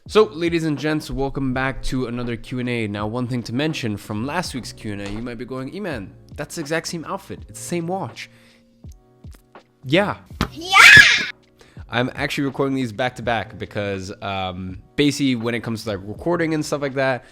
So, ladies and gents, welcome back to another Q&A. Now, one thing to mention from last week's Q&A, you might be going, Iman, that's the exact same outfit. It's the same watch. Yeah. I'm actually recording these back to back because basically when it comes to like recording and stuff like that,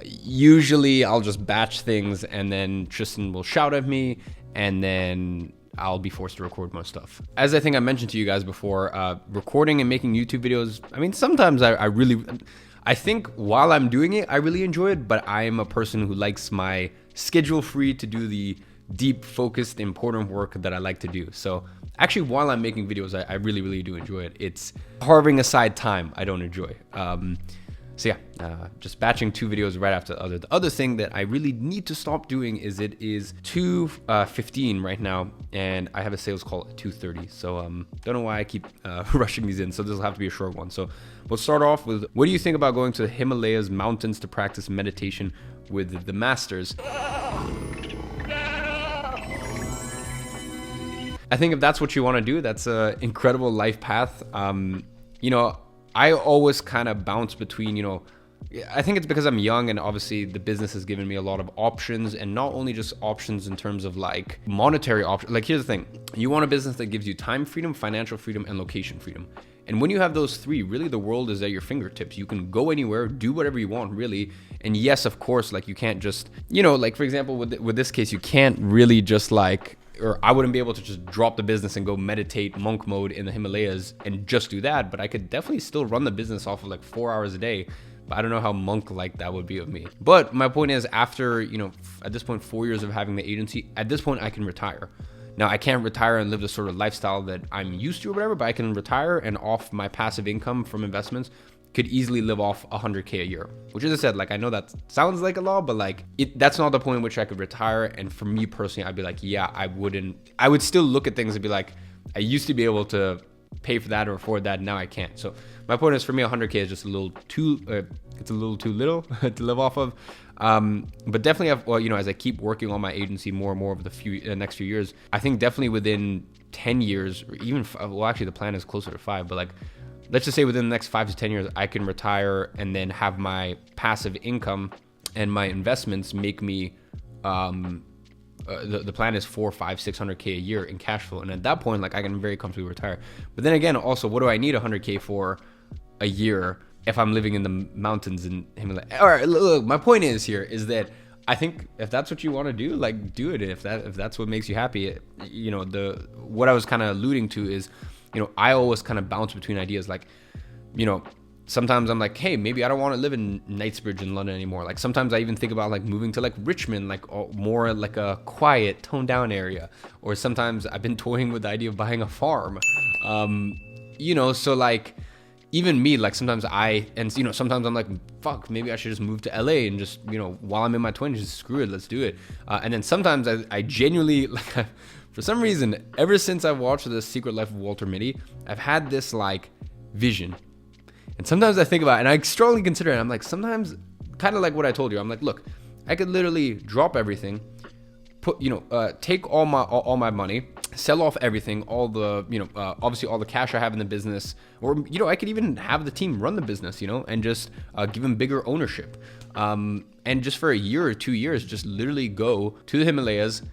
usually I'll just batch things and then Tristan will shout at me and then I'll be forced to record more stuff. As I think I mentioned to you guys before, recording and making YouTube videos, I mean, sometimes I think while I'm doing it, I really enjoy it, but I am a person who likes my schedule free to do the deep, focused, important work that I like to do. So actually, while I'm making videos, I really, really do enjoy it. It's carving aside time I don't enjoy. So yeah, just batching 2 videos right after the other. The other thing that I really need to stop doing is it is 2:15 right now, and I have a sales call at 2:30. So don't know why I keep rushing these in. So this will have to be a short one. So we'll start off with, what do you think about going to the Himalayas mountains to practice meditation with the masters? I think if that's what you want to do, that's an incredible life path. I always kind of bounce between, I think it's because I'm young and obviously the business has given me a lot of options, and not only just options in terms of like monetary options. Like, here's the thing. You want a business that gives you time freedom, financial freedom, and location freedom. And when you have those 3, really the world is at your fingertips. You can go anywhere, do whatever you want, really. And yes, of course, like you can't just, like for example, with this case, you can't really just like, or I wouldn't be able to just drop the business and go meditate monk mode in the Himalayas and just do that. But I could definitely still run the business off of like 4 hours a day. But I don't know how monk like that would be of me. But my point is, after, at this point, 4 years of having the agency, at this point, I can retire. Now, I can't retire and live the sort of lifestyle that I'm used to or whatever, but I can retire and off my passive income from investments could easily live off $100K a year, which, as I said, like, I know that sounds like a lot, but like that's not the point in which I could retire. And for me personally, I'd be like, yeah, I would still look at things and be like, I used to be able to pay for that or afford that. Now I can't. So my point is, for me, 100K is just a little too, it's a little too little to live off of. But definitely, as I keep working on my agency more and more over the next few years, I think definitely within 10 years, or even, actually the plan is closer to 5, but like, let's just say within the next 5 to 10 years, I can retire and then have my passive income and my investments make me, the plan is 400, 500, 600K a year in cash flow. And at that point, like, I can very comfortably retire. But then again, also, what do I need 100K for a year if I'm living in the mountains in Himalayas? All right, look, my point is that I think if that's what you want to do, like, do it. If that's what makes you happy, what I was kind of alluding to is, I always kind of bounce between ideas. Like, sometimes I'm like, hey, maybe I don't want to live in Knightsbridge in London anymore. Like, sometimes I even think about like moving to like Richmond, like more like a quiet, toned down area. Or sometimes I've been toying with the idea of buying a farm. So like, even me, like sometimes sometimes I'm like, fuck, maybe I should just move to LA and just, while I'm in my 20s, just screw it, let's do it. And then sometimes I genuinely, like, for some reason, ever since I watched The Secret Life of Walter Mitty, I've had this like vision. And sometimes I think about it and I strongly consider it. I'm like, sometimes kind of like what I told you, I'm like, look, I could literally drop everything, take all my money, sell off everything, all the, obviously all the cash I have in the business, or, I could even have the team run the business, and just give them bigger ownership. And just for a year or 2 years, just literally go to the Himalayas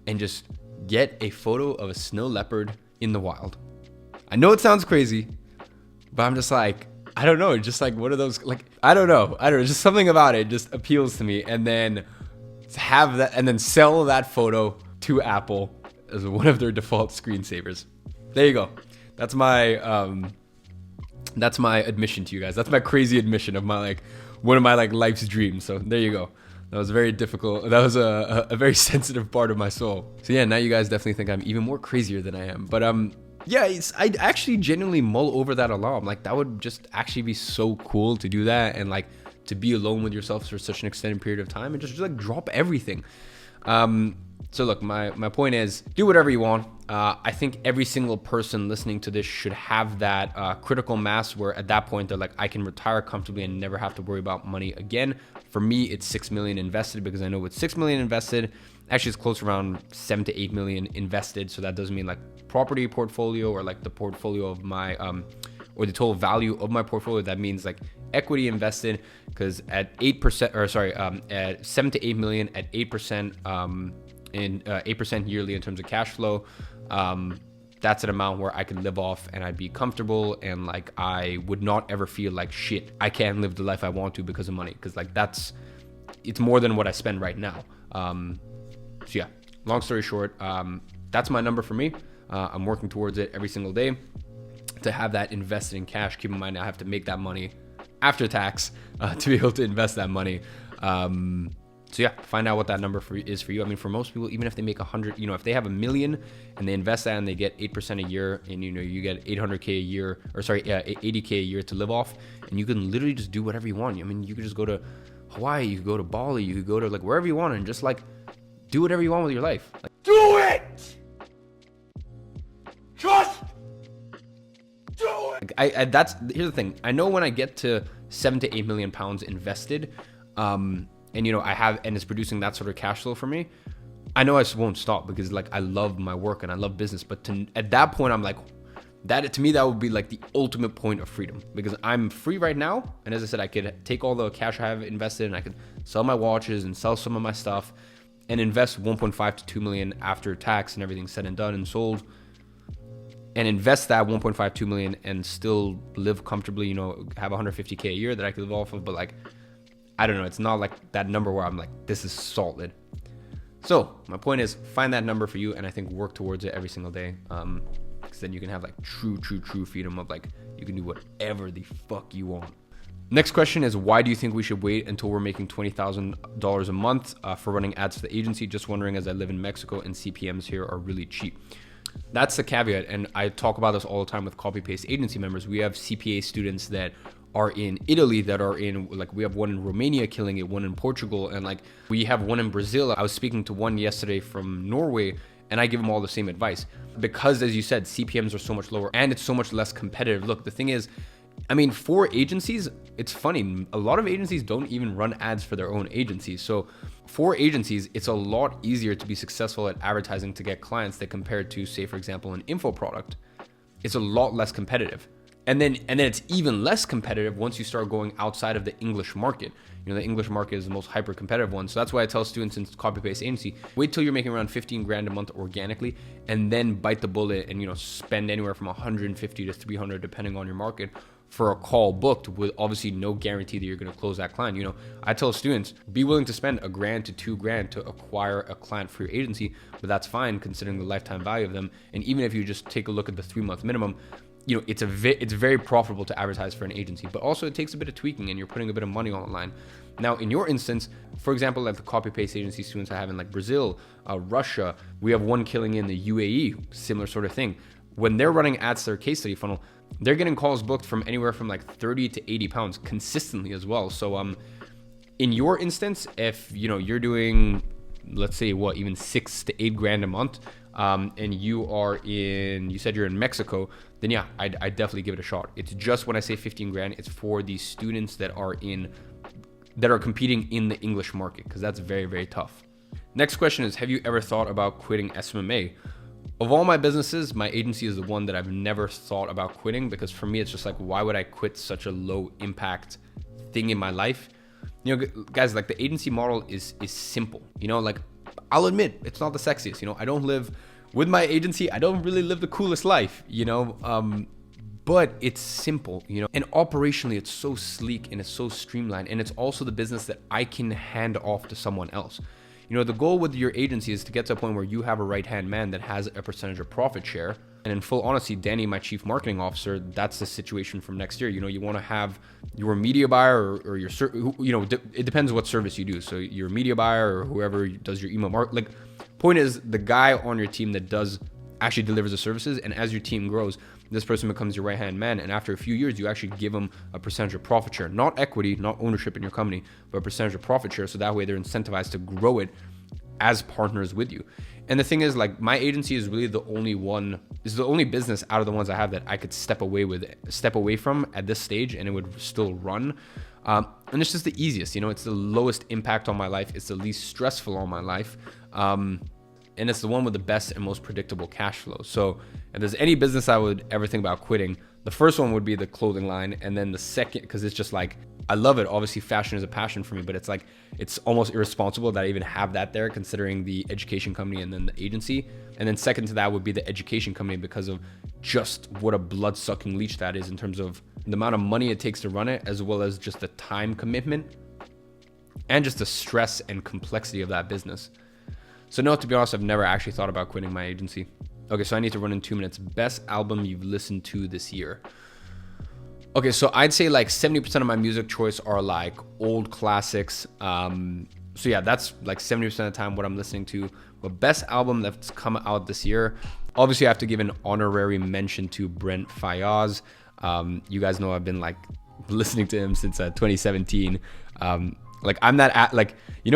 and just get a photo of a snow leopard in the wild. I know it sounds crazy, but I'm just like, I don't know, just like one of those, like, I don't know, just something about it just appeals to me. And then have that, and then sell that photo to Apple as one of their default screensavers. There you go. That's my admission to you guys. That's my crazy admission of my, like, one of my like life's dreams. So there you go. That was very difficult. That was a very sensitive part of my soul. So yeah, now you guys definitely think I'm even more crazier than I am. But yeah, I actually genuinely mull over that a lot. I'm like, that would just actually be so cool to do that, and like to be alone with yourself for such an extended period of time and just like drop everything. So look, my point is, do whatever you want. I think every single person listening to this should have that critical mass where at that point they're like, I can retire comfortably and never have to worry about money again. For me, it's 6 million invested, because I know with 6 million invested, actually it's close around 7 to 8 million invested. So that doesn't mean like property portfolio or like the portfolio of my, or the total value of my portfolio. That means like equity invested, because at 8%, or sorry, at 7 to 8 million at 8%, in 8% yearly in terms of cash flow, that's an amount where I could live off and I'd be comfortable, and like I would not ever feel like shit, I can't live the life I want to because of money, because like it's more than what I spend right now. So yeah, long story short, that's my number for me. I'm working towards it every single day to have that invested in cash. Keep in mind, I have to make that money after tax to be able to invest that money. So yeah, find out what that number is for you. I mean, for most people, even if they make 100, if they have $1 million and they invest that and they get 8% a year, and you get 800K a year, or sorry, 80K a year to live off, and you can literally just do whatever you want. I mean, you could just go to Hawaii, you could go to Bali, you could go to like wherever you want and just like do whatever you want with your life. Like, do it! Just do it! Here's the thing. I know when I get to 7 to 8 million pounds invested, and it's producing that sort of cash flow for me, I know I just won't stop, because like I love my work and I love business. But at that point, I'm like, that to me, that would be like the ultimate point of freedom, because I'm free right now. And as I said, I could take all the cash I have invested and I could sell my watches and sell some of my stuff and invest 1.5 to 2 million after tax and everything said and done and sold, and invest that 1.5, 2 million and still live comfortably, have 150K a year that I could live off of. But like, I don't know, it's not like that number where I'm like, this is solid. So my point is, find that number for you, and I think work towards it every single day. Because then you can have like true freedom of like, you can do whatever the fuck you want. Next question is, why do you think we should wait until we're making $20,000 a month for running ads for the agency? Just wondering, as I live in Mexico and CPMs here are really cheap. That's the caveat, and I talk about this all the time with copy-paste agency members. We have CPA students that are in Italy, that are in, like, we have one in Romania killing it, one in Portugal, and like we have one in Brazil. I was speaking to one yesterday from Norway, and I give them all the same advice, because as you said, CPMs are so much lower and it's so much less competitive. Look, the thing is, I mean, for agencies, it's funny, a lot of agencies don't even run ads for their own agencies. So for agencies, it's a lot easier to be successful at advertising to get clients that, compared to, say, for example, an info product, it's a lot less competitive. And then it's even less competitive once you start going outside of the English market. The English market is the most hyper competitive one. So that's why I tell students in copy-paste agency, wait till you're making around 15 grand a month organically, and then bite the bullet and, spend anywhere from 150 to 300, depending on your market, for a call booked, with obviously no guarantee that you're going to close that client. I tell students, be willing to spend $1,000 to $2,000 to acquire a client for your agency, but that's fine considering the lifetime value of them. And even if you just take a look at the 3-month minimum, it's very profitable to advertise for an agency, but also it takes a bit of tweaking and you're putting a bit of money on the line. Now, in your instance, for example, like the copy-paste agency students I have in like Brazil, Russia, we have one killing in the UAE, similar sort of thing. When they're running ads to their case study funnel, they're getting calls booked from anywhere from like 30 to 80 pounds consistently as well. So in your instance, if you're doing, let's say, even 6 to 8 grand a month, and you said you're in Mexico, then yeah, I'd definitely give it a shot. It's just, when I say 15 grand, it's for these students that are competing in the English market, because that's very, very tough. Next question is, have you ever thought about quitting SMMA? Of all my businesses, my agency is the one that I've never thought about quitting, because for me, it's just like, why would I quit such a low impact thing in my life? Guys, like the agency model is simple. Like, I'll admit, it's not the sexiest. I don't live with my agency. I don't really live the coolest life, but it's simple, and operationally it's so sleek and it's so streamlined, and it's also the business that I can hand off to someone else. The goal with your agency is to get to a point where you have a right-hand man that has a percentage of profit share. And in full honesty, Danny, my chief marketing officer, that's the situation from next year. You want to have your media buyer or your, it depends what service you do. So your media buyer or whoever does your email marketing. Like, point is, the guy on your team that actually delivers the services. And as your team grows, this person becomes your right-hand man. And after a few years, you actually give them a percentage of profit share, not equity, not ownership in your company, but a percentage of profit share. So that way they're incentivized to grow it as partners with you. And the thing is, like, my agency is really the only business out of the ones I have that I could step away from at this stage, and it would still run. And it's just the easiest, it's the lowest impact on my life. It's the least stressful on my life. And it's the one with the best and most predictable cash flow. So if there's any business I would ever think about quitting, The first one would be the clothing line, and then the second, because it's just like, I love it. Obviously, fashion is a passion for me, but it's like, it's almost irresponsible that I even have that there, considering the education company and then the agency. And then second to that would be the education company, because of just what a blood-sucking leech that is in terms of the amount of money it takes to run it, as well as just the time commitment and just the stress and complexity of that business. So no, to be honest, I've never actually thought about quitting my agency. Okay, so I need to run in 2 minutes. Best album you've listened to this year. Okay, so I'd say like 70% of my music choice are like old classics. So yeah, that's like 70% of the time what I'm listening to. But best album that's come out this year, obviously I have to give an honorary mention to Brent Faiyaz. You guys know I've been like listening to him since 2017. Like I'm that like, you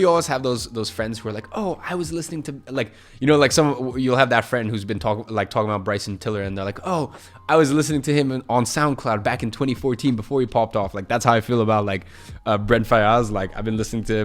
always have those friends who are like, oh, I was listening to like, like you'll have that friend who's been talking about Bryson Tiller, and they're like, oh, I was listening to him on SoundCloud back in 2014 before he popped off. Like that's how I feel about like Brent Faiyaz. Like I've been listening to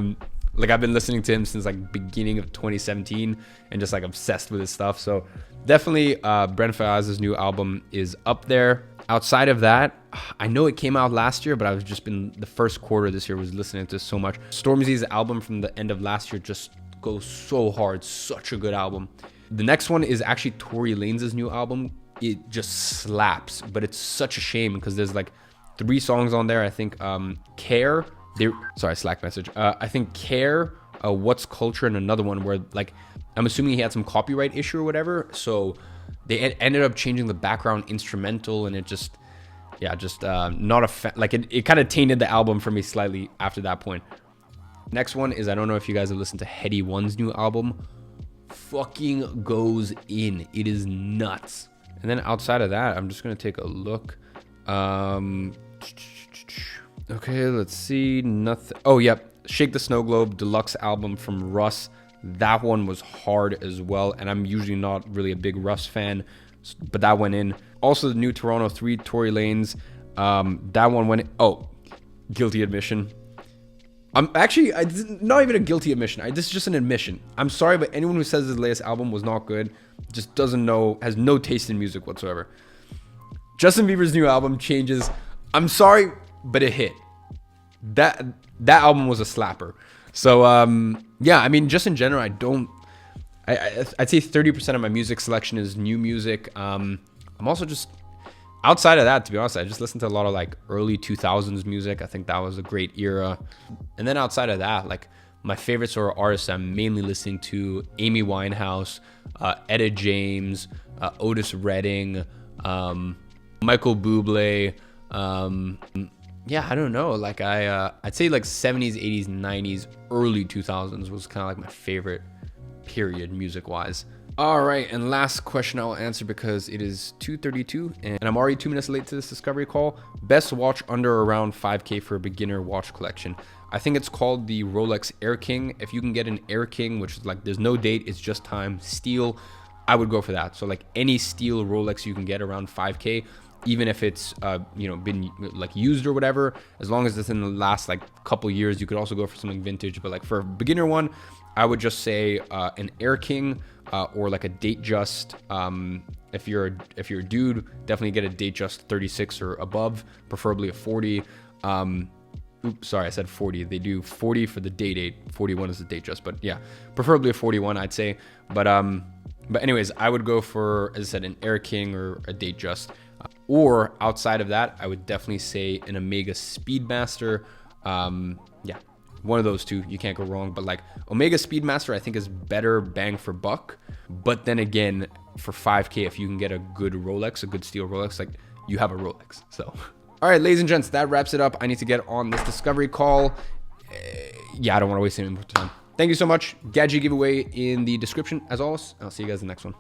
him since like beginning of 2017 and just like obsessed with his stuff. So definitely Brent Faiyaz's new album is up there. Outside of that, I know it came out last year, but I've just been the first quarter this year was listening to so much. Stormzy's album from the end of last year just goes so hard. Such a good album. The next one is actually Tory Lanez's new album. It just slaps, but it's such a shame because there's like 3 songs on there. I think Care. Sorry, Slack message. I think Care, What's Culture, and another one where like I'm assuming he had some copyright issue or whatever. So they ended up changing the background instrumental, and it just, not a like it kind of tainted the album for me slightly after that point. Next one is, I don't know if you guys have listened to Heady One's new album. Fucking goes in. It is nuts. And then outside of that, I'm just gonna take a look. Okay, let's see. Nothing. Oh, yep. Shake the Snow Globe deluxe album from Russ. That one was hard as well, and I'm usually not really a big Russ fan, but that went in. Also, the new Toronto 3, Tory Lanez. That one went in. Oh, guilty admission. Not even a guilty admission. This is just an admission. I'm sorry, but anyone who says his latest album was not good just doesn't know, has no taste in music whatsoever. Justin Bieber's new album, Changes. I'm sorry, but it hit. That album was a slapper. So yeah, I mean, just in general, I'd say 30% of my music selection is new music. I'm also just, outside of that, to be honest, I just listen to a lot of like early 2000s music. I think that was a great era. And then outside of that, like my favorite sort of artists I'm mainly listening to: Amy Winehouse, Etta James, Otis Redding, Michael Bublé. Yeah, I don't know. Like I'd say like 70s, 80s, 90s, early 2000s was kind of like my favorite period music-wise. All right, and last question I'll answer because it is 2:32 and I'm already 2 minutes late to this discovery call. Best watch under or around 5K for a beginner watch collection. I think it's called the Rolex Air King. If you can get an Air King, which is like there's no date, it's just time, steel, I would go for that. So like any steel Rolex you can get around 5K, even if it's been like used or whatever, as long as it's in the last like couple years. You could also go for something vintage, but like for a beginner one, I would just say an Air King or like a Datejust. If you're a dude, definitely get a Datejust 36 or above, preferably a 40. Oops, sorry, I said 40. They do 40 for the date, 41 is the Datejust, but yeah, preferably a 41, I'd say. But anyways, I would go for, as I said, an Air King or a Datejust. Or outside of that, I would definitely say an Omega Speedmaster. Yeah, one of those two, you can't go wrong. But like Omega Speedmaster, I think is better bang for buck. But then again, for 5K, if you can get a good Rolex, a good steel Rolex, like you have a Rolex. So, all right, ladies and gents, that wraps it up. I need to get on this discovery call. Yeah, I don't want to waste any more time. Thank you so much. Gadzhi giveaway in the description as always. I'll see you guys in the next one.